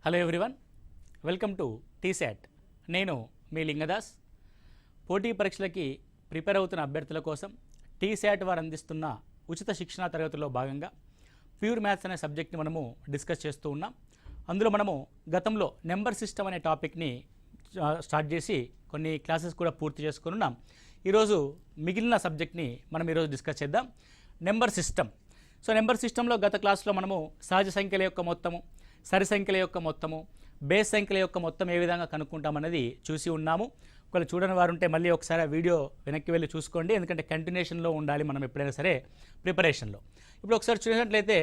Hello everyone, welcome to T-SAT. నేను మీ లింగదాస్. పోటీ పరీక్షలకి prepare అవుతున్న అభ్యర్థుల కోసం టీశాట్ వారు అందిస్తున్న ఉచిత శిక్షణా తరగతిలో భాగంగా ప్యూర్ మ్యాథ్స్ అనే సబ్జెక్ట్ని మనము డిస్కస్ చేస్తూ ఉన్నాం. అందులో మనము గతంలో నెంబర్ సిస్టమ్ అనే టాపిక్ని స్టార్ట్ చేసి కొన్ని క్లాసెస్ కూడా పూర్తి చేసుకుని ఉన్నాం. ఈరోజు మిగిలిన సబ్జెక్ట్ని మనం ఈరోజు డిస్కస్ చేద్దాం, నెంబర్ సిస్టమ్. సో నెంబర్ సిస్టంలో గత క్లాస్లో మనము సహజ సంఖ్యల యొక్క మొత్తము, సరి సంఖ్యల యొక్క మొత్తము, బేస్ సంఖ్యల యొక్క మొత్తం ఏ విధంగా కనుక్కుంటామన్నది చూసి ఉన్నాము. ఒకవేళ చూడని వారు ఉంటే మళ్ళీ ఒకసారి ఆ వీడియో వెనక్కి వెళ్ళి చూసుకోండి, ఎందుకంటే కంటిన్యూషన్లో ఉండాలి మనం ఎప్పుడైనా సరే ప్రిపరేషన్లో. ఇప్పుడు ఒకసారి చూసినట్లయితే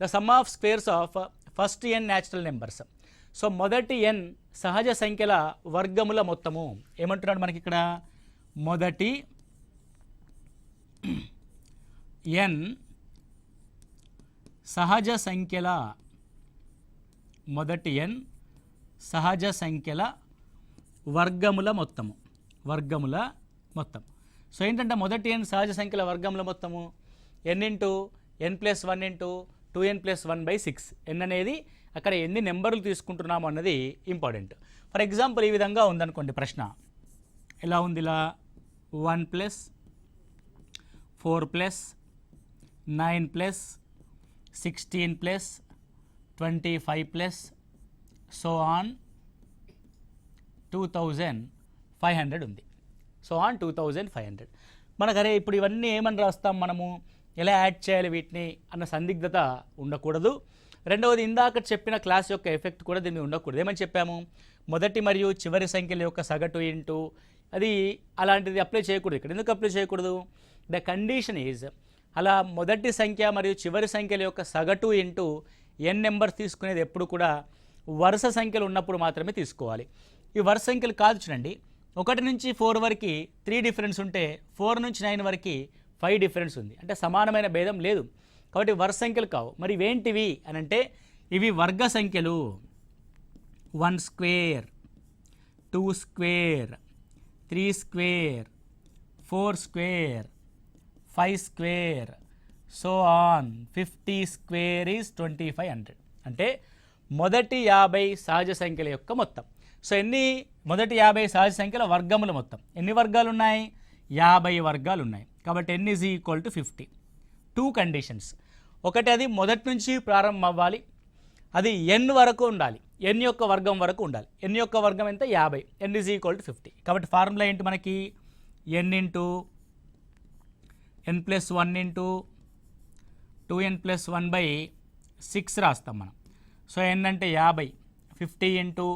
the sum of squares of first n natural numbers. So మొదటి ఎన్ సహజ సంఖ్యల వర్గముల మొత్తము ఏమంటున్నాడు మనకి ఇక్కడ? మొదటి ఎన్ సహజ సంఖ్యల, మొదటి ఎన్ సహజ సంఖ్యల వర్గముల మొత్తము, వర్గముల మొత్తం. సో ఏంటంటే మొదటి ఎన్ సహజ సంఖ్యల వర్గముల మొత్తము ఎన్ ఇంటూ ఎన్ ప్లస్ 1 ఇంటూ 2n+1/6. ఎన్ అనేది అక్కడ ఎన్ని నెంబర్లు తీసుకుంటున్నాము అన్నది ఇంపార్టెంట్. ఫర్ ఎగ్జాంపుల్ ఈ విధంగా ఉందనుకోండి ప్రశ్న. ఎలా ఉంది? ఇలా 1 + 4 + 9 + 16 + 25 సో ఆన్ 2500 ఉంది. So on 2500. మనకరే ఇప్పుడు ఇవన్నీ ఏమని రాస్తాం మనము, ఎలా యాడ్ చేయాలి వీటిని అన్న సందిగ్ధత ఉండకూడదు. రెండవది, ఇందాక చెప్పిన క్లాస్ యొక్క ఎఫెక్ట్ కూడా దీన్ని ఉండకూడదు. ఏమని చెప్పాము? మొదటి మరియు చివరి సంఖ్యల యొక్క సగటు ఇంటూ అది అలాంటిది అప్లై చేయకూడదు. ఇక్కడ ఎందుకు అప్లై చేయకూడదు? ద కండిషన్ ఈజ్, అలా మొదటి సంఖ్య మరియు చివరి సంఖ్యల యొక్క సగటు ఇంటూ ఎన్ నెంబర్ తీసుకునేది ఎప్పుడు కూడా వరుస సంఖ్యలు ఉన్నప్పుడు మాత్రమే తీసుకోవాలి. ఈ వరుస సంఖ్యలు కాదు చూడండి, 1 నుంచి 4 వరకు 3 డిఫరెన్స్ ఉంటే 4 నుంచి 9 వరకు 5 డిఫరెన్స్ ఉంది, అంటే సమానమైన భేదం లేదు, కాబట్టి వరుస సంఖ్యలు కావు. మరి ఇవేంటివి అని అంటే ఇవి వర్గ సంఖ్యలు. 1 square, 2 square, 3 square, 4 square, 5 square, so on 50 square is 2500. అంటే మొదటి 50 సహజ సంఖ్యల యొక్క మొత్తం. సో మొదటి 50 సహజ సంఖ్యల వర్గముల మొత్తం. ఎన్ని వర్గాలు ఉన్నాయి? 50 వర్గాలు ఉన్నాయి. కాబట్టి n is equal to 50. 2 conditions. ఒకటి, అది మొదటి నుంచి ప్రారంభం అవ్వాలి, అది n వరకు ఉండాలి, n యొక్క వర్గం వరకు ఉండాలి. n యొక్క వర్గం ఎంత? 50. n is equal to 50. కాబట్టి ఫార్ములా ఏంటి మనకి? n into n+1 into 2n+1/6 రాస్తాం మనం. సో n అంటే 50, 50 into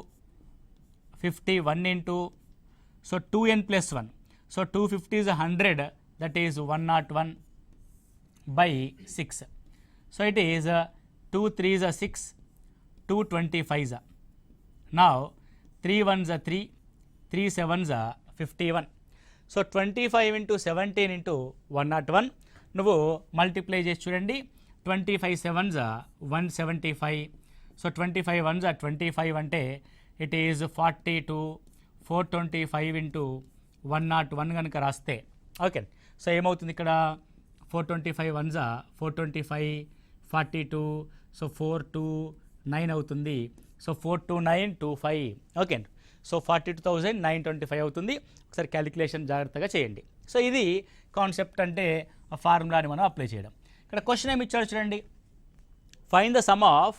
50, 1 into, so 2n+1. So 250 is 100, that is 101/6. So it is 2 3s are 6, 2 25s are. Now 3 1s are 3, 3 7s are 51. So 25 into 17 into 101 నువ్వు multiply చేసి చూడండి. 25 7s are 175. So 25 1s are 25 అంటే it is 42. 425 into 101 కనుక రాస్తే okay. So ఏమవుతుంది ఇక్కడ? 425 1s are 425, 42, so 429 అవుతుంది. So 42925 okay. So 42,925 అవుతుంది. ఒకసారి క్యాలిక్యులేషన్ జాగ్రత్తగా చేయండి. సో ఇది కాన్సెప్ట్, అంటే ఆ ఫార్ములాని మనం అప్లై చేయడం. ఇక్కడ క్వశ్చన్ ఏమి ఇచ్చాడు చూడండి. Find the sum of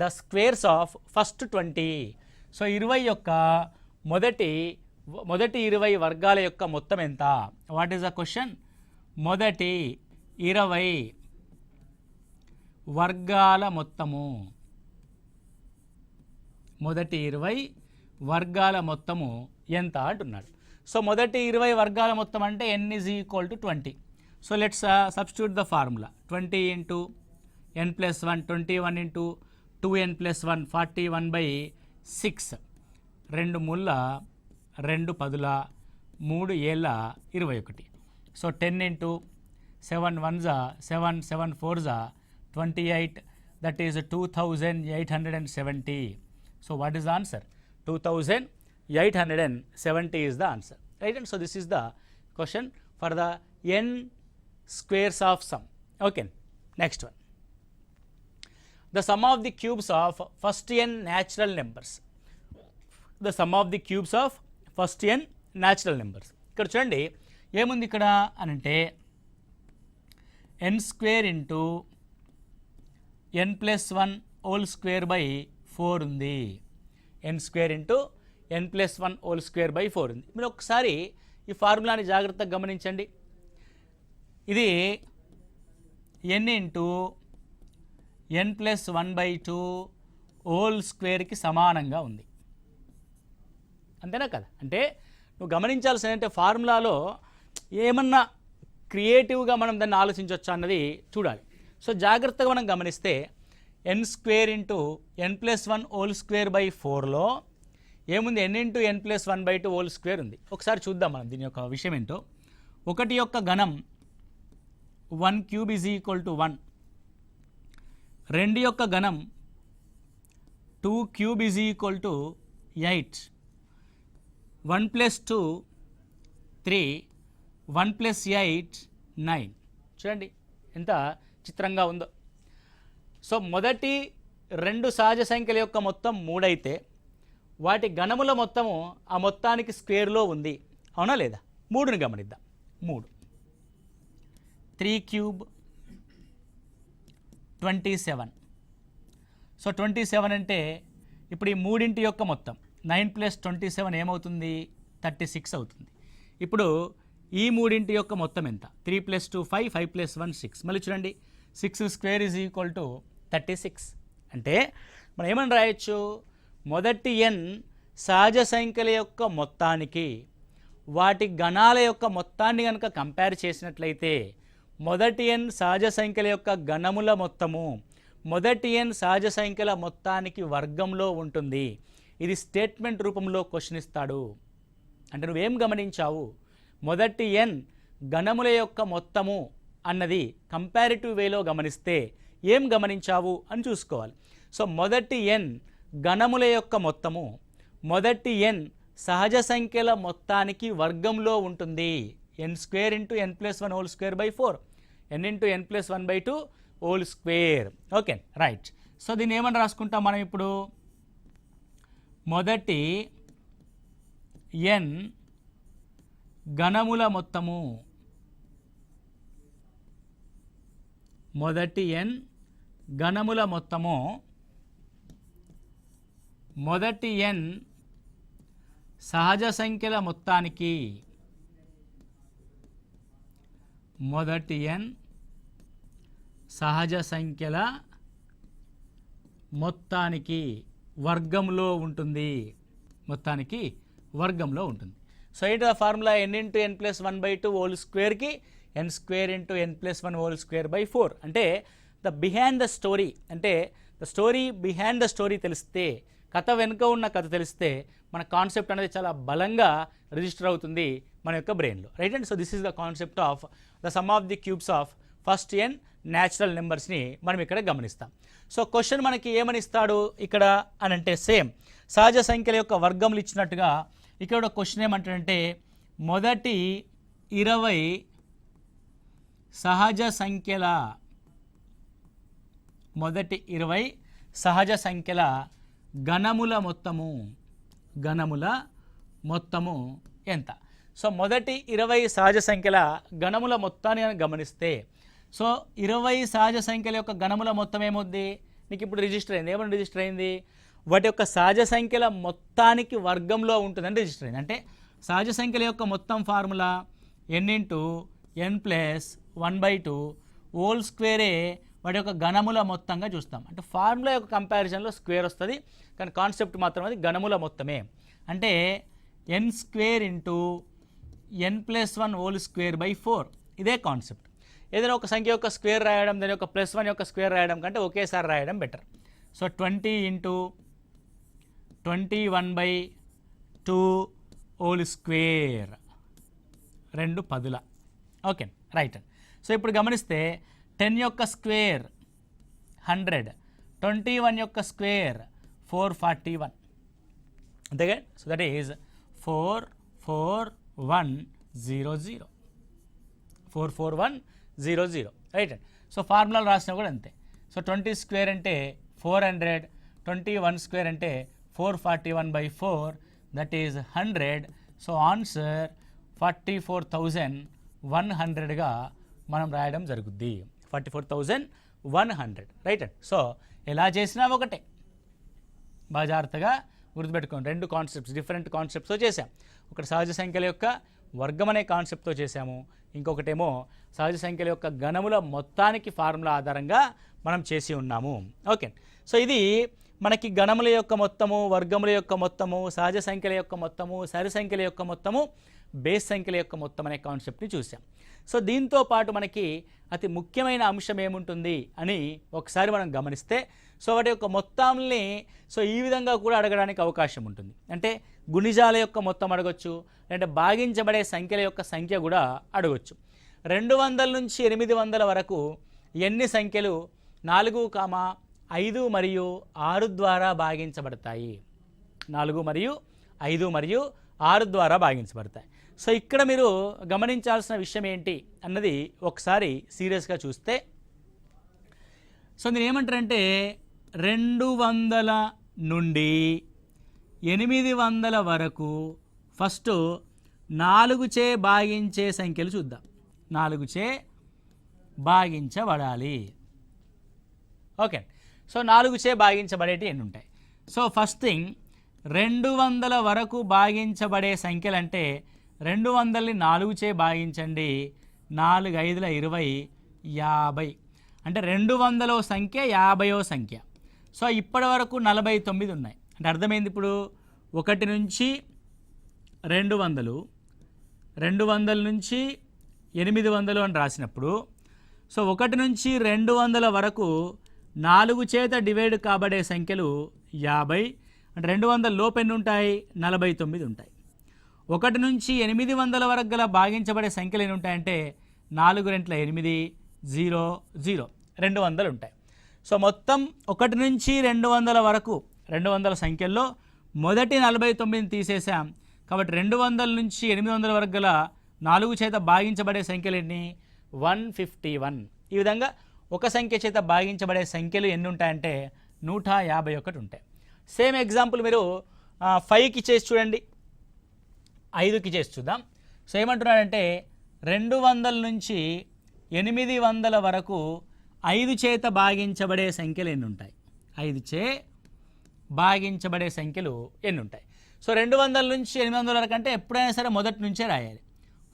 the squares of first 20. So 20 యొక్క మొదటి 20 వర్గాల యొక్క మొత్తం ఎంత? What is the question? మొదటి 20 వర్గాల మొత్తము, మొదటి 20 వర్గాల మొత్తము ఎంత అంటున్నాడు. సో మొదటి 20 వర్గాల మొత్తం అంటే n is equal to 20. So let's substitute the formula. 20 into n+1, 21 into 2n+1, 41/6. 2 ముళ్ళ 2 పదుల 3 ఏళ్ళ 21. So 10 into 7 1s are 7, 7 4s are 28, that is 2870. So what is the answer? 2870 is the answer, right? And so this is the question for the n squares of sum. Okay, next one. The sum of the cubes of first n natural numbers. The sum of the cubes of first n natural numbers. ఇక్కడ చూడండి ఏముంది ఇక్కడ అనంటే n² into n+1 whole square by 4 ఉంది. n² into n+1 whole square by 4 ఉంది. మీరు ఒకసారి ఈ ఫార్ములాని జాగ్రత్తగా గమనించండి. ఇది n ఇంటూ n+1/2 హోల్ స్క్వేర్కి సమానంగా ఉంది. అంతేనా కదా? అంటే నువ్వు గమనించాల్సిన అంటే ఫార్ములాలో ఏమన్నా క్రియేటివ్గా మనం దాన్ని ఆలోచించవచ్చు అన్నది చూడాలి. సో జాగ్రత్తగా మనం గమనిస్తే n² into n+1 whole square by 4లో ఏముంది? n into n+1/2 whole square ఉంది. ఒకసారి చూద్దాం మనం దీని యొక్క విషయం ఏంటో. 1 యొక్క ఘనం 1³ = 1. 2 యొక్క ఘనం 2³ = 8. 1 + 2 3, 1 + 8 9. చూడండి ఎంత చిత్రంగా ఉందో. సో మొదటి 2 సహజ సంఖ్యల యొక్క మొత్తం 3 అయితే వాటి ఘనముల మొత్తము ఆ మొత్తానికి స్క్వేర్లో ఉంది. అవునా లేదా? 3ని గమనిద్దాం. 3 3³ 27. సో 27 అంటే ఇప్పుడు ఈ మూడింటి యొక్క మొత్తం 9 + 27 ఏమవుతుంది? 36 అవుతుంది. ఇప్పుడు ఈ మూడింటి యొక్క మొత్తం ఎంత? 3 + 2 5, 5 + 1 6. మళ్ళీ చూడండి 6² = 36. అంటే మనం ఏమని రాయొచ్చు? మొదటి n సహజ సంఖ్యల యొక్క మొత్తానికి వాటి గణాల యొక్క మొత్తాన్ని కనుక కంపేర్ చేసినట్లయితే మొదటి n సహజ సంఖ్యల యొక్క గణముల మొత్తము మొదటి n సహజ సంఖ్యల మొత్తానికి వర్గంలో ఉంటుంది. ఇది స్టేట్మెంట్ రూపంలో క్వశ్చన్ ఇస్తాడు. అంటే నువ్వేం గమనించావు? మొదటి n గణముల యొక్క మొత్తము అన్నది కంపారిటివ్ వేలో గమనిస్తే ఏం గమనించావు అని చూసుకోవాలి. సో మొదటి n గణముల యొక్క మొత్తము మొదటి n సహజ సంఖ్యల మొత్తానికి వర్గంలో ఉంటుంది. n² into n+1 whole square by 4, n into n+1/2 whole square. Okay right. So దీన్ని ఏమని రాసుకుంటాం మనం ఇప్పుడు? మొదటి n గణముల మొత్తము మొదటి n గణముల మొత్తము మొదటి n సహజ సంఖ్యల మొత్తానికి మొదటి n సహజ సంఖ్యల మొత్తానికి వర్గంలో ఉంటుంది. మొత్తానికి వర్గంలో ఉంటుంది. సో ఏంటి ఆ formula? n into n+1/2 whole స్క్వేర్కి n² into n+1 whole square by 4. అంటే ద బిహైండ్ ద స్టోరీ, అంటే the story behind the story తెలిస్తే, కథ వెనుక ఉన్న కథ తెలిస్తే మన కాన్సెప్ట్ అనేది చాలా బలంగా రిజిస్టర్ అవుతుంది మన యొక్క బ్రెయిన్లో. Right and so this is the concept of the sum of the cubes of first n natural నెంబర్స్ని మనం ఇక్కడ గమనిస్తాం. సో క్వశ్చన్ మనకి ఏమని ఇస్తాడు ఇక్కడ అని అంటే సేమ్ సహజ సంఖ్యల యొక్క వర్గములు ఇచ్చినట్టుగా ఇక్కడ క్వశ్చన్ ఏమంటాడంటే మొదటి 20 సహజ సంఖ్యల మొదటి 20 సహజ సంఖ్యల గణముల మొత్తము ఎంత? సో మొదటి 20 సహజ సంఖ్యల గణముల మొత్తాన్ని గమనిస్తే సో 20 సహజ సంఖ్యల యొక్క గణముల మొత్తం ఏమవుద్ది? నీకు ఇప్పుడు రిజిస్టర్ అయింది. ఏమని రిజిస్టర్ అయింది? వాటి యొక్క సహజ సంఖ్యల మొత్తానికి వర్గంలో ఉంటుందని రిజిస్టర్ అయింది. అంటే సహజ సంఖ్యల యొక్క మొత్తం formula n into n+1/2 whole స్క్వేరే వాటి యొక్క గణముల మొత్తంగా చూస్తాం. అంటే ఫార్ములా యొక్క కంపారిజన్లో స్క్వేర్ వస్తుంది, కానీ కాన్సెప్ట్ మాత్రం అది గణముల మొత్తమే. అంటే n² into n+1 whole square by 4. ఇదే కాన్సెప్ట్. ఏదైనా ఒక సంఖ్య యొక్క స్క్వేర్ రాయడం, దాని యొక్క +1 యొక్క స్క్వేర్ రాయడం కంటే ఒకేసారి రాయడం better. So 20 into 21/2 whole square, 2 10. Okay right. So ఇప్పుడు గమనిస్తే 10 యొక్క స్క్వేర్ 100, 21 యొక్క స్క్వేర్ 441. అంతేగా? So that is 44100. 44100 right. So ఫార్ములాలు రాసినా కూడా అంతే. సో 20 స్క్వేర్ అంటే 400, 21 స్క్వేర్ అంటే 441/4, దట్ ఈజ్ 100. సో ఆన్సర్ 44,100గా మనం రాయడం జరుగుద్ది. 44,100 రైట్ అండి. సో ఎలా చేసినా ఒకటే, బాగా జాగ్రత్తగా గుర్తుపెట్టుకోండి. రెండు కాన్సెప్ట్స్, డిఫరెంట్ కాన్సెప్ట్స్తో చేసాం. ఒకటి సహజ సంఖ్యల యొక్క వర్గం అనే కాన్సెప్ట్తో చేసాము, ఇంకొకటేమో సహజ సంఖ్యల యొక్క గణముల మొత్తానికి ఫార్ములా ఆధారంగా మనం చేసి ఉన్నాము. ఓకే, సో ఇది మనకి గణముల యొక్క మొత్తము, వర్గముల యొక్క మొత్తము, సహజ సంఖ్యల యొక్క మొత్తము, సరి సంఖ్యల యొక్క మొత్తము, బేస్ సంఖ్యల యొక్క మొత్తం అనే కాన్సెప్ట్ని చూసాం. సో దీంతో పాటు మనకి అతి ముఖ్యమైన అంశం ఏముంటుంది అని ఒకసారి మనం గమనిస్తే, సో వాటి యొక్క మొత్తాలని సో ఈ విధంగా కూడా అడగడానికి అవకాశం ఉంటుంది. అంటే గుణిజాల యొక్క మొత్తం అడగొచ్చు, అంటే భాగించబడే సంఖ్యల యొక్క సంఖ్య కూడా అడగొచ్చు. 200 నుంచి 800 వరకు ఎన్ని సంఖ్యలు 4, 5 మరియు 6 ద్వారా భాగించబడతాయి? 4 మరియు 5 మరియు 6 ద్వారా భాగించబడతాయి. సో ఇక్కడ మీరు గమనించాల్సిన విషయం ఏంటి అన్నది ఒకసారి సీరియస్గా చూస్తే, సో నేను ఏమంటారంటే 200 నుండి 800 వరకు ఫస్ట్ 4చే భాగించే సంఖ్యలు చూద్దాం. 4చే భాగించబడాలి. ఓకే, సో 4చే భాగించబడేటి ఎన్ని ఉంటాయి? సో ఫస్ట్ థింగ్ 200 వరకు భాగించబడే సంఖ్యలు అంటే 200ని 4చే భాగించండి. 4 5 20, 50. అంటే 200వ సంఖ్య 50వ సంఖ్య. సో ఇప్పటి వరకు 49 ఉన్నాయి. అంటే అర్థమైంది. ఇప్పుడు 1 నుంచి 200, 200 నుంచి 800 అని రాసినప్పుడు, సో 1 నుంచి 200 వరకు 4 చేత డివైడ్ కాబడే సంఖ్యలు 50. అంటే 200 లోపు ఎన్ని ఉంటాయి? 49 ఉంటాయి. 1 నుంచి 800 వరకు గల భాగించబడే సంఖ్యలు ఎన్ని ఉంటాయంటే 4 2 8, 0 0, 200 ఉంటాయి. సో మొత్తం 1 నుంచి 200 వరకు 200 సంఖ్యల్లో మొదటి 49ని తీసేసాం. కాబట్టి 200 నుంచి 800 వరకు గల 4 చేత భాగించబడే సంఖ్యలు ఎన్ని? 151. ఈ విధంగా ఒక సంఖ్య చేత భాగించబడే సంఖ్యలు ఎన్ని ఉంటాయంటే 151 ఉంటాయి. సేమ్ ఎగ్జాంపుల్ మీరు 5కి చేసి చూడండి, 5కి చేసి చూద్దాం. సో ఏమంటున్నాడంటే 200 నుంచి 800 వరకు 5 చేత భాగించబడే సంఖ్యలు ఎన్ని ఉంటాయి? 5చే భాగించబడే సంఖ్యలు ఎన్ని ఉంటాయి? సో 200 నుంచి 800 వరకు అంటే ఎప్పుడైనా సరే మొదటి నుంచే రాయాలి.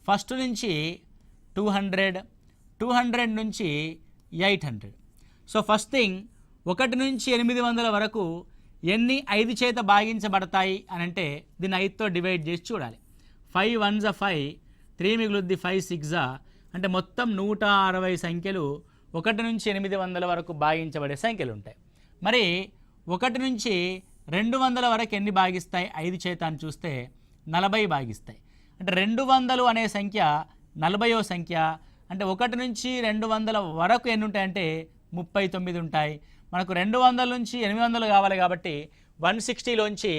ఫస్ట్ నుంచి 200, 200 నుంచి 800. సో ఫస్ట్ థింగ్ 1 నుంచి 800 వరకు ఎన్ని 5 చేత భాగించబడతాయి అని అంటే దీన్ని 5తో డివైడ్ చేసి చూడాలి. 5 1 5, 3 మిగులుద్ది 5 6, అంటే మొత్తం 160 సంఖ్యలు 1 నుంచి 800 వరకు భాగించబడే సంఖ్యలు ఉంటాయి. మరి 1 నుంచి 200 వరకు ఎన్ని భాగిస్తాయి 5 చేత అని చూస్తే 40 భాగిస్తాయి. అంటే 200 అనే సంఖ్య 40వ సంఖ్య. అంటే 1 నుంచి 200 వరకు ఎన్ని ఉంటాయంటే 39 ఉంటాయి. మనకు 200 నుంచి 800 కావాలి కాబట్టి 160లోంచి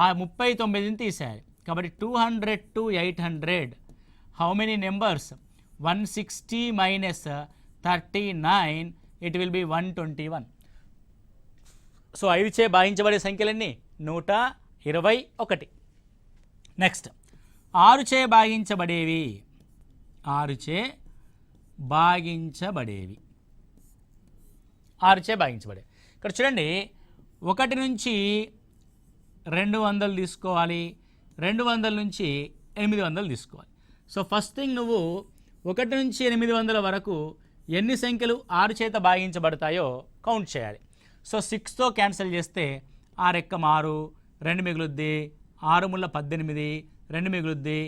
ఆ 39ని తీసేయాలి. కాబట్టి 200 to 800, how many numbers? 160 minus 39, it will be 121. So 5చే భాగించబడే సంఖ్యలన్నీ 121. నెక్స్ట్ 6చే భాగించబడేవి. 6చే భాగించబడేవి. 6చే భాగించబడేవి. ఇక్కడ చూడండి, 1 నుంచి 200 తీసుకోవాలి, 200 నుంచి 800 తీసుకోవాలి. సో ఫస్ట్ థింగ్ నువ్వు 1 నుంచి 800 వరకు ఎన్ని సంఖ్యలు 6 చేత భాగించబడతాయో కౌంట్ చేయాలి. సో 6తో క్యాన్సిల్ చేస్తే 6 ఎక్కం 6, 2 మిగులుద్ది 6 ముళ్ళ 18, 2 మిగులుద్ది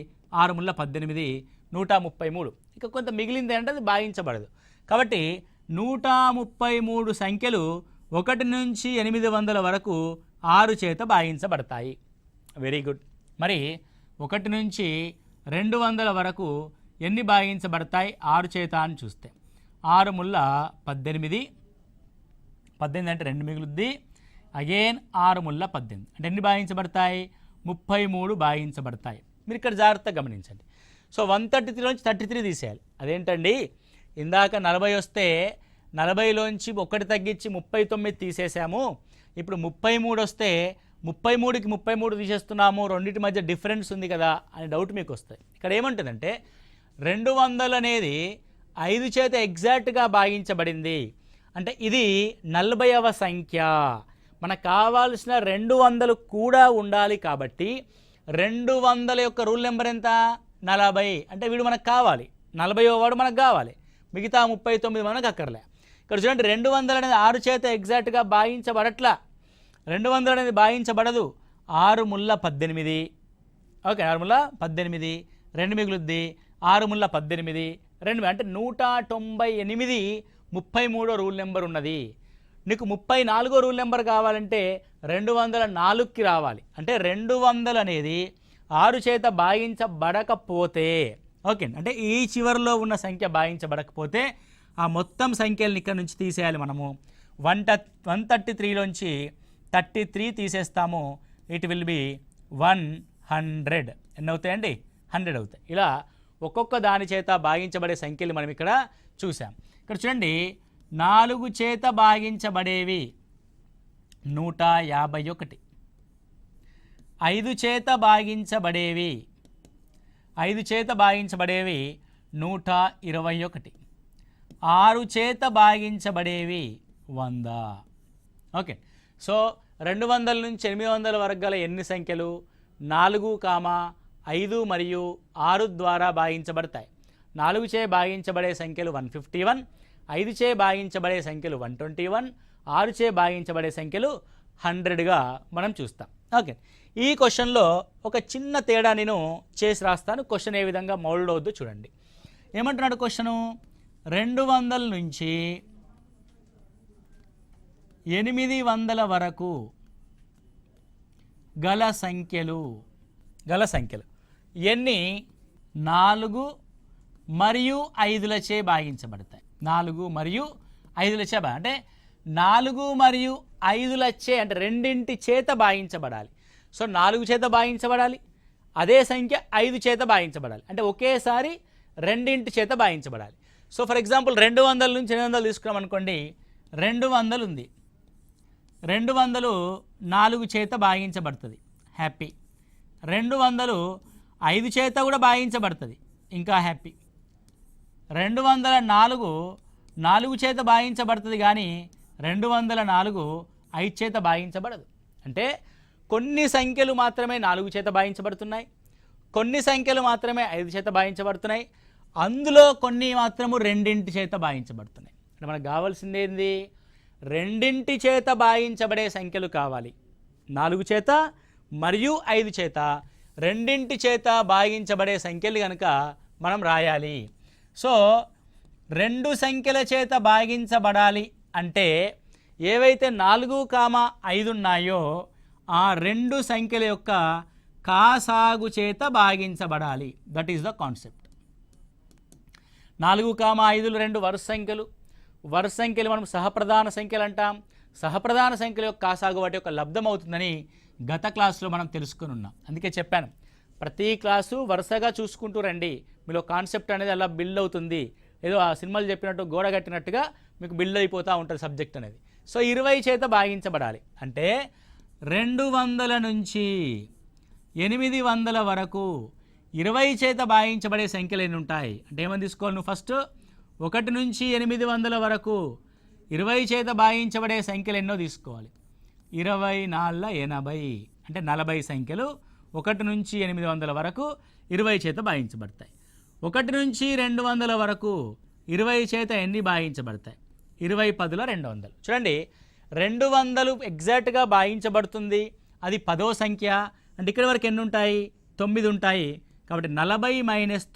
6 ముళ్ళ 18, 133. ఇక కొంత మిగిలింది అంటే అది భాగించబడదు. కాబట్టి 133 సంఖ్యలు 1 నుంచి 800 వరకు 6 చేత భాగించబడతాయి. Very good. మరి 1 నుంచి 200 వరకు ఎన్ని భాగించబడతాయి 6 చేత అని చూస్తే 6 ముళ్ళ 18, 18 అంటే 2 మిగులుద్ది, అగైన్ 6 ముళ్ళ 18 అంటే ఎన్ని భాగించబడతాయి? 33 భాగించబడతాయి. మీరు ఇక్కడ జాగ్రత్తగా గమనించండి. సో 133 నుంచి 33 తీసేయాలి. అదేంటండి, ఇందాక 40 వస్తే 40లోంచి 1 తగ్గించి 39 తీసేసాము. ఇప్పుడు 33 వస్తే 33కి 33 తీసేస్తున్నాము, రెండింటి మధ్య డిఫరెన్స్ ఉంది కదా అనే డౌట్ మీకు వస్తుంది. ఇక్కడ ఏమంటుందంటే 200 అనేది 5 చేత ఎగ్జాక్ట్గా భాగించబడింది. అంటే ఇది 40వ సంఖ్య. మనకు కావాల్సిన 200 కూడా ఉండాలి కాబట్టి 200 యొక్క రూల్ నెంబర్ ఎంత? 40. అంటే వీడు మనకు కావాలి, 40వ వాడు మనకు కావాలి, మిగతా 39 మనకు అక్కర్లే. ఇక్కడ చూడండి 200 అనేది 6 చేత ఎగ్జాక్ట్గా భాగించబడట్లా. 200 అనేది భాగించబడదు. 6 ముళ్ళ 18. ఓకే, 6 ముళ్ళ 18, 2 మిగులుద్ది, 6 ముళ్ళ 18, 2 అంటే 198 33వ రూల్ నెంబర్ ఉన్నది. నీకు 34వ రూల్ నెంబర్ కావాలంటే 204కి రావాలి. అంటే 200 అనేది 6 చేత భాగించబడకపోతే, ఓకే, అంటే ఈ చివరిలో ఉన్న సంఖ్య భాగించబడకపోతే ఆ మొత్తం సంఖ్యలను ఇక్కడ నుంచి తీసేయాలి మనము. 133లోంచి 33 తీసేస్తాము. It will be 100. ఎన్ని అవుతాయండి? 100 అవుతాయి. ఇలా ఒక్కొక్క దాని చేత భాగించబడే సంఖ్యలు మనం ఇక్కడ చూసాం. ఇక్కడ చూడండి 4 చేత భాగించబడేవి 151, 5 చేత భాగించబడేవి 121, 6 చేత భాగించబడేవి 100. ఓకే, సో 200 నుంచి 800 వరకు గల ఎన్ని సంఖ్యలు? 4, 5 మరియు 6 ద్వారా భాగించబడతాయి. 4 చే భాగించబడే సంఖ్యలు 151, 5 చే భాగించబడే సంఖ్యలు 121, 6 చే భాగించబడే సంఖ్యలు 100గా మనం చూస్తాం. ఓకే, ఈ క్వశ్చన్లో ఒక చిన్న తేడా నేను చేసి రాస్తాను. క్వశ్చన్ ఏ విధంగా మౌల్డ్ అవుద్దో చూడండి. ఏమంటున్నాడు క్వశ్చను? 200 నుంచి 800 వరకు గల సంఖ్యలు ఎన్ని 4 మరియు 5లచే భాగించబడతాయి? 4 మరియు 5లచే అంటే 4 మరియు 5లచే అంటే రెండింటి చేత భాగించబడాలి. సో 4 చేత భాగించబడాలి, అదే సంఖ్య 5 చేత భాగించబడాలి. అంటే ఒకేసారి రెండింటి చేత భాగించబడాలి. సో ఫర్ ఎగ్జాంపుల్ 200 నుంచి 800 తీసుకున్నాం అనుకోండి. 200 ఉంది, 200 4 చేత భాగించబడుతుంది, హ్యాపీ. 200 5 చేత కూడా భాగించబడుతుంది, ఇంకా హ్యాపీ. 204 4 చేత భాగించబడుతుంది కానీ 204 5 చేత భాగించబడదు. అంటే కొన్ని సంఖ్యలు మాత్రమే 4 చేత భాగించబడుతున్నాయి, కొన్ని సంఖ్యలు మాత్రమే 5 చేత భాగించబడుతున్నాయి, అందులో కొన్ని మాత్రము రెండింటి చేత భాగించబడుతున్నాయి. అంటే మనకు కావాల్సింది ఏంది? రెండింటి చేత భాగించబడే సంఖ్యలు కావాలి. 4 చేత మరియు 5 చేత రెండింటి చేత భాగించబడే సంఖ్యలు కనుక మనం రాయాలి. సో 2 సంఖ్యల చేత భాగించబడాలి అంటే ఏవైతే 4, 5 ఉన్నాయో ఆ 2 సంఖ్యల యొక్క కాసాగు చేత భాగించబడాలి. That is the concept. 4, 5 2 వరుస సంఖ్యలు మనం సహప్రధాన సంఖ్యలు అంటాం. సహప్రధాన సంఖ్యల యొక్క కాసాగు వాటి యొక్క లబ్ధం అవుతుందని గత క్లాసులో మనం తెలుసుకుని ఉన్నాం. అందుకే చెప్పాను, ప్రతి క్లాసు వరుసగా చూసుకుంటూ రండి, మీలో కాన్సెప్ట్ అనేది అలా బిల్డ్ అవుతుంది. ఏదో ఆ సినిమాలు చెప్పినట్టు గోడ కట్టినట్టుగా మీకు బిల్డ్ అయిపోతూ ఉంటుంది సబ్జెక్ట్ అనేది. సో 20 చేత భాగించబడాలి అంటే 200 నుంచి 800 వరకు 20 చేత భాగించబడే సంఖ్యలు ఎన్ని ఉంటాయి అంటే ఏమని తీసుకోవాలి నువ్వు? ఫస్ట్ 1 నుంచి 800 వరకు 20 చేత భాగించబడే సంఖ్యలు ఎన్నో తీసుకోవాలి. 24 80 అంటే 40 సంఖ్యలు 1 నుంచి 800 వరకు 20 చేత భాగించబడతాయి. 1 నుంచి 200 వరకు 20 చేత ఎన్ని భాగించబడతాయి? 20 10 200. చూడండి 200 ఎగ్జాక్ట్గా భాగించబడుతుంది, అది 10వ సంఖ్య. అంటే ఇక్కడ వరకు ఎన్ని ఉంటాయి? 9 ఉంటాయి. కాబట్టి 40 -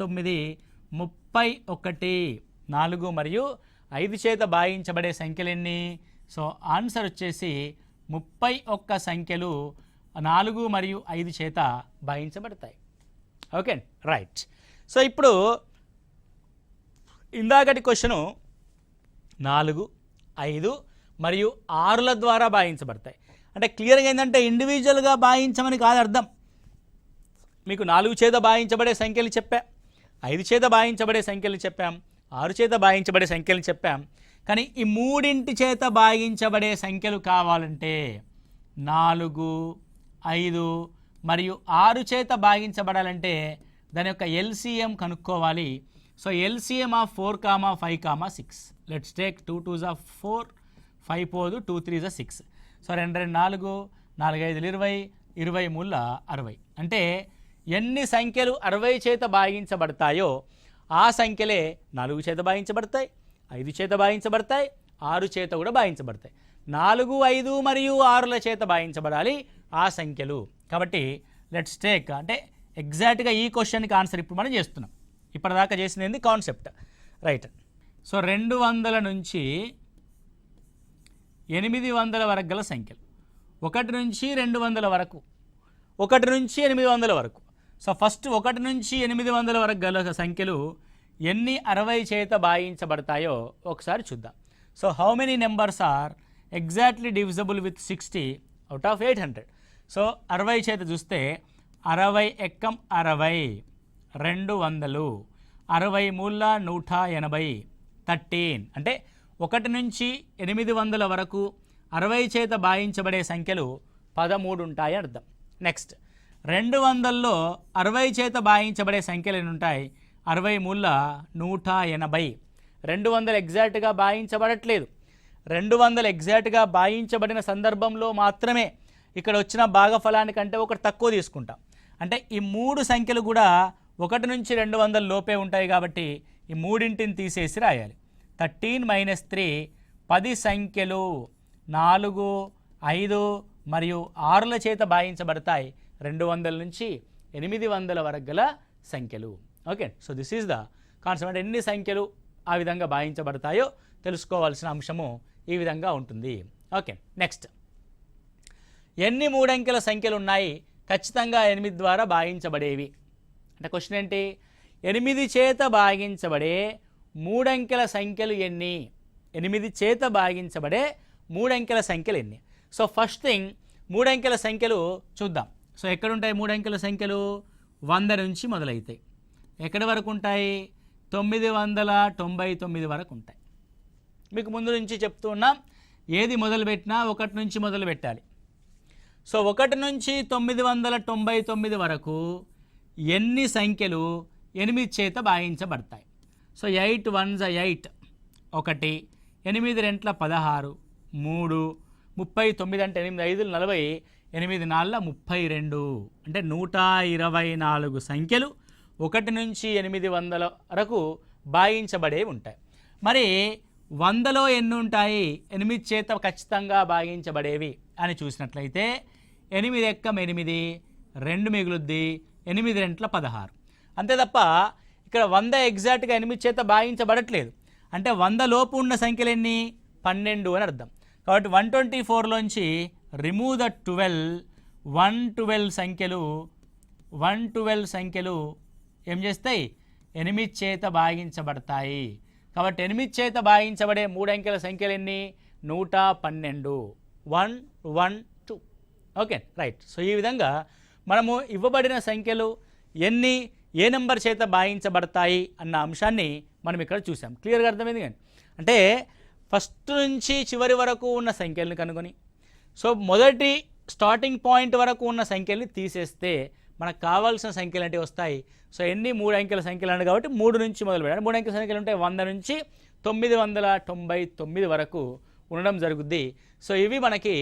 9 31. 4 మరియు 5 చేత భాగించబడే సంఖ్యలు ఎన్ని? సో ఆన్సర్ వచ్చేసి 31 సంఖ్యలు 4 మరియు 5 చేత భాగించబడతాయి. Okay, right. సో ఇప్పుడు ఇందాకటి క్వశ్చను 4, 5 మరియు 6ల ద్వారా భాగించబడతాయి. అంటే క్లియర్గా ఏంటంటే ఇండివిజువల్గా భాగించమని కాదు అర్థం. మీకు 4 చేత భాగించబడే సంఖ్యలు చెప్పా, 5 చేత భాగించబడే సంఖ్యలు చెప్పాం, 6 చేత భాగించబడే సంఖ్యలు చెప్పాం. కానీ ఈ మూడింటి చేత భాగించబడే సంఖ్యలు కావాలంటే 4, 5 మరియు 6 చేత భాగించబడాలంటే దాని యొక్క ఎల్సిఎం కనుక్కోవాలి. So LCM of 4, 5, 6. Let's take 2 2s of 4, 5 పోదు, 2 3s 6. సో 2 2 4, 4 5 20, 20 3 60. అంటే ఎన్ని సంఖ్యలు 60 చేత భాగించబడతాయో ఆ సంఖ్యలే 4 చేత భాగించబడతాయి, 5 చేత భాగించబడతాయి, 6 చేత కూడా భాగించబడతాయి. 4, 5 మరియు 6ల చేత భాగించబడాలి ఆ సంఖ్యలు. కాబట్టి లెట్స్ టేక్ అంటే ఎగ్జాక్ట్గా ఈ క్వశ్చన్కి ఆన్సర్ ఇప్పుడు మనం చేస్తున్నాం. ఇప్పటిదాకా చేసింది కాన్సెప్ట్, రైట్. సో 200 నుంచి 800 వరకు గల సంఖ్యలు, 1 నుంచి 200 వరకు, 1 నుంచి 800 వరకు. సో ఫస్ట్ 1 నుంచి 800 వరకు గల సంఖ్యలు ఎన్ని 60 చేత భాగించబడతాయో ఒకసారి చూద్దాం. So how many numbers are exactly divisible with 60 out of 800? So 60 చేత చూస్తే 60 ఎక్కం 60, 200, 60 మూల 180, 13. అంటే 1 నుంచి 800 వరకు 60 చేత భాగించబడే సంఖ్యలు 13 ఉంటాయి అర్థం. నెక్స్ట్ 200లో 60 చేత భాగించబడే సంఖ్యలు ఎన్ని ఉంటాయి? 60 మూల 180. 200 ఎగ్జాక్ట్గా భాగించబడట్లేదు. 200 ఎగ్జాక్ట్గా భాగించబడిన సందర్భంలో మాత్రమే ఇక్కడ వచ్చిన భాగఫలానికంటే ఒకటి తక్కువ తీసుకుంటాం. అంటే ఈ 3 సంఖ్యలు కూడా 1 నుంచి 200 లోపే ఉంటాయి కాబట్టి ఈ మూడింటిని తీసేసి రాయాలి. 13 - 3 10 సంఖ్యలు 4, 5 మరియు 6ల చేత భాగించబడతాయి 200 నుంచి 800 వరకు గల సంఖ్యలు. Okay, so this is the concept. అంటే ఎన్ని సంఖ్యలు ఆ విధంగా భాగించబడతాయో తెలుసుకోవాల్సిన అంశము ఈ విధంగా ఉంటుంది. ఓకే, నెక్స్ట్ ఎన్ని 3 అంకెల సంఖ్యలు ఉన్నాయి ఖచ్చితంగా 8 ద్వారా భాగించబడేవి? అంటే క్వశ్చన్ ఏంటి? 8 చేత భాగించబడే 3 అంకెల సంఖ్యలు ఎన్ని? 8 చేత భాగించబడే 3 అంకెల సంఖ్యలు ఎన్ని? సో ఫస్ట్ థింగ్ 3 అంకెల సంఖ్యలు చూద్దాం. సో ఎక్కడుంటాయి 3 అంకెల సంఖ్యలు? 100 నుంచి మొదలవుతాయి. ఎక్కడి వరకు ఉంటాయి? 999 వరకు ఉంటాయి. మీకు ముందు నుంచి చెప్తూ ఉన్నాం, ఏది మొదలుపెట్టినా 1 నుంచి మొదలు పెట్టాలి. సో 1 నుంచి 999 వరకు ఎన్ని సంఖ్యలు 8 చేత భాగించబడతాయి? సో 8 1s 8, 1, 8 2 16, 3, 39 అంటే 8 5 40, 8 4 32 అంటే 124 సంఖ్యలు 1 నుంచి 800 వరకు భాగించబడేవి ఉంటాయి. మరి 100లో ఎన్ని ఉంటాయి 8 చేత ఖచ్చితంగా భాగించబడేవి అని చూసినట్లయితే 8 ఎక్కం 8, 2 మిగులుద్ది, 8 2 16. అంతే తప్ప ఇక్కడ 100 ఎగ్జాక్ట్గా 8 చేత భాగించబడట్లేదు. అంటే 100 లోపు ఉన్న సంఖ్యలు ఎన్ని? 12 అని అర్థం. కాబట్టి 124లోంచి రిమూవ్ ద 112 సంఖ్యలు ఏం చేస్తాయి? 8 చేత భాగించబడతాయి. కాబట్టి 8 చేత భాగించబడే 3 అంకెల సంఖ్యలు ఎన్ని? 112. 1 1 2. Okay, right. సో ఈ విధంగా మనము ఇవ్వబడిన సంఖ్యలు ఎన్ని ఏ నెంబర్ చేత భాగించబడతాయి అన్న అంశాన్ని మనం ఇక్కడ చూసాం. క్లియర్గా అర్థమైంది కానీ అంటే ఫస్ట్ నుంచి చివరి వరకు ఉన్న సంఖ్యలను కనుగొని సో మొదటి స్టార్టింగ్ పాయింట్ వరకు ఉన్న సంఖ్యల్ని తీసేస్తే మనకు కావాల్సిన సంఖ్యలు అంటే వస్తాయి. సో ఎన్ని 3 అంకెల సంఖ్యలు అన్నాడు కాబట్టి 3 నుంచి మొదలు పెట్టాలి. 3 అంకెల సంఖ్యలు ఉంటాయి 100 నుంచి 999 వరకు ఉండడం జరుగుద్ది. సో ఇవి మనకి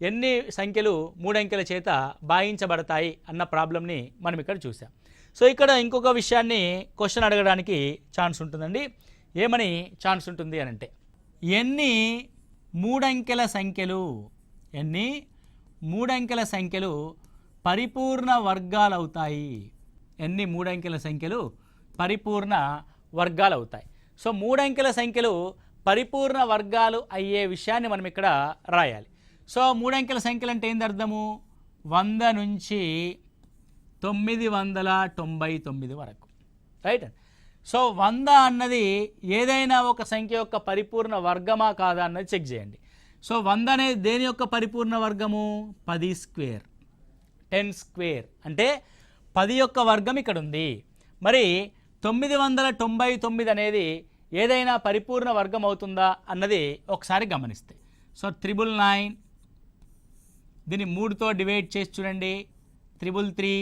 ఎన్ని సంఖ్యలు 3 అంకెల చేత భాగించబడతాయి అన్న ప్రాబ్లమ్ని మనం ఇక్కడ చూసాం. సో ఇక్కడ ఇంకొక విషయాన్ని క్వశ్చన్ అడగడానికి ఛాన్స్ ఉంటుందండి. ఏమని ఛాన్స్ ఉంటుంది అని అంటే ఎన్ని 3 అంకెల సంఖ్యలు పరిపూర్ణ వర్గాలు అవుతాయి? ఎన్ని 3 అంకెల సంఖ్యలు పరిపూర్ణ వర్గాలు అవుతాయి? సో 3 అంకెల సంఖ్యలు పరిపూర్ణ వర్గాలు అయ్యే విషయాన్ని మనం ఇక్కడ రాయాలి. సో 3 అంకెల సంఖ్యలు అంటే ఏంది అర్థము? 100 నుంచి 999 వరకు, రైట్? సో 100 అన్నది ఏదైనా ఒక సంఖ్య యొక్క పరిపూర్ణ వర్గమా కాదా అన్నది చెక్ చేయండి. సో 100 అనేది దేని యొక్క పరిపూర్ణ వర్గము? 10 స్క్వేర్, 10 స్క్వేర్ అంటే 10 యొక్క వర్గం ఇక్కడ ఉంది. మరి 999 అనేది ఏదైనా పరిపూర్ణ వర్గం అవుతుందా అన్నది ఒకసారి గమనిస్తే. సో 999 దీన్ని 3తో డివైడ్ చేసి చూడండి, 333.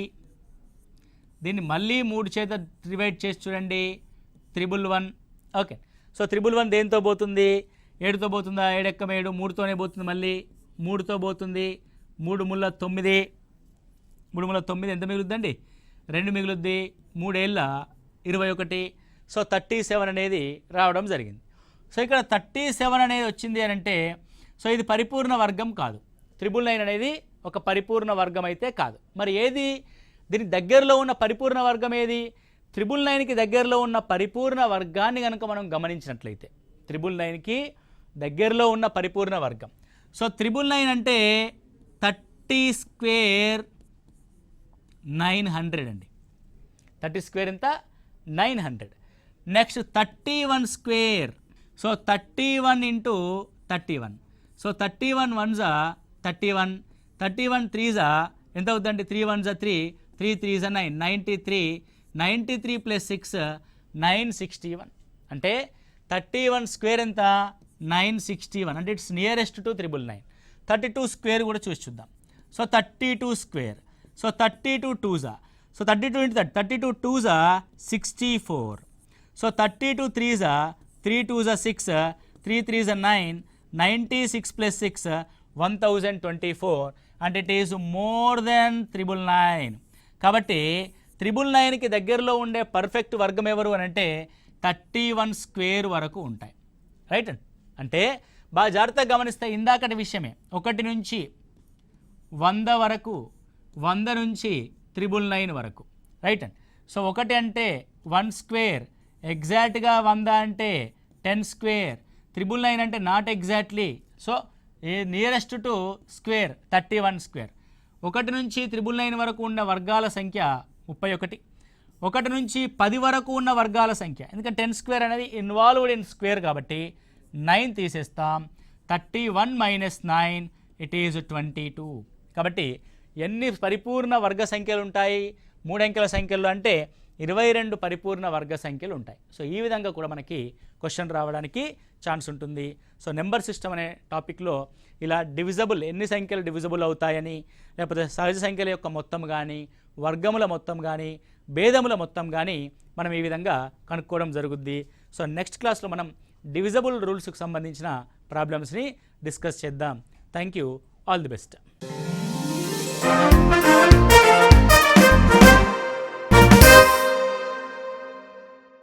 దీన్ని మళ్ళీ 3 చేత డివైడ్ చేసి చూడండి, 111. ఓకే, సో 111 దేంతో పోతుంది? 7తో పోతుందా? 7 ఎక్కం 7, 3తోనే పోతుంది, మళ్ళీ 3తో పోతుంది. 3 ముళ్ళ 9, 3 ముళ్ళ 9 ఎంత మిగులుద్దండి? 2 మిగులుద్ది. 3 ఏళ్ళ 21. సో 37 అనేది రావడం జరిగింది. సో ఇక్కడ 37 అనేది వచ్చింది అని అంటే సో ఇది పరిపూర్ణ వర్గం కాదు. 999 అనేది ఒక పరిపూర్ణ వర్గం అయితే కాదు. మరి ఏది దీని దగ్గరలో ఉన్న పరిపూర్ణ వర్గం ఏది? 999కి దగ్గరలో ఉన్న పరిపూర్ణ వర్గాన్ని కనుక మనం గమనించినట్లయితే 999కి దగ్గరలో ఉన్న పరిపూర్ణ వర్గం. సో 999 అంటే 30 స్క్వేర్ 900 అండి. 30 స్క్వేర్ ఎంత? 900. Next 31 square. So 31 into 31. So 31 1s 31, 31 3s ఎంత అవుతుందండి? 3 1s 3, 3 3s 9, 93. 93 ప్లస్ 6 961. అంటే 31 స్క్వేర్ ఎంత? 961. అంటే ఇట్స్ నియరెస్ట్ టు 999. 32 స్క్వేర్ కూడా చూసి చూద్దాం. So 32 square. So 32 2s. So 32 into 32 2s 64. So 32 3s 3 2s 6, 3 3s 9, 96 plus 6 1024. అంటే ఇట్ ఈజ్ మోర్ దెన్ 999. కాబట్టి 999కి దగ్గరలో ఉండే పర్ఫెక్ట్ వర్గం ఎవరు అని అంటే 31 స్క్వేర్ వరకు ఉంటాయి. రైట్ అండి. అంటే బాగా జాగ్రత్తగా గమనిస్తే ఇందాకటి విషయమే, 1 నుంచి 100 వరకు, 100 నుంచి 999 వరకు. రైట్ అండి. సో 1 అంటే 1 స్క్వేర్, ఎగ్జాక్ట్గా 100 అంటే 10 స్క్వేర్, 999 అంటే not exactly. So nearest to square 31 square. 1 నుంచి 999 వరకు ఉన్న వర్గాల సంఖ్య 31. 1 నుంచి 10 వరకు ఉన్న వర్గాల సంఖ్య, ఎందుకంటే 10 స్క్వేర్ అనేది ఇన్వాల్వ్డ్ ఇన్ స్క్వేర్ కాబట్టి 9 తీసేస్తాం. 31 మైనస్ 9 ఇట్ ఈజ్ 22. కాబట్టి ఎన్ని పరిపూర్ణ వర్గ సంఖ్యలు ఉంటాయి? 3 అంకెల సంఖ్యలు అంటే 22 పరిపూర్ణ వర్గ సంఖ్యలు ఉంటాయి. సో ఈ విధంగా కూడా మనకి క్వశ్చన్ రావడానికి ఛాన్స్ ఉంటుంది. సో నెంబర్ సిస్టమ్ అనే టాపిక్లో ఇలా డివిజబుల్, ఎన్ని సంఖ్యలు డివిజబుల్ అవుతాయని, లేకపోతే సహజ సంఖ్యల యొక్క మొత్తం కానీ, వర్గముల మొత్తం కానీ, భేదముల మొత్తం కానీ మనం ఈ విధంగా కనుక్కోవడం జరుగుద్ది. సో నెక్స్ట్ క్లాస్లో మనం డివిజబుల్ రూల్స్కి సంబంధించిన ప్రాబ్లమ్స్ని డిస్కస్ చేద్దాం. Thank you. All the best.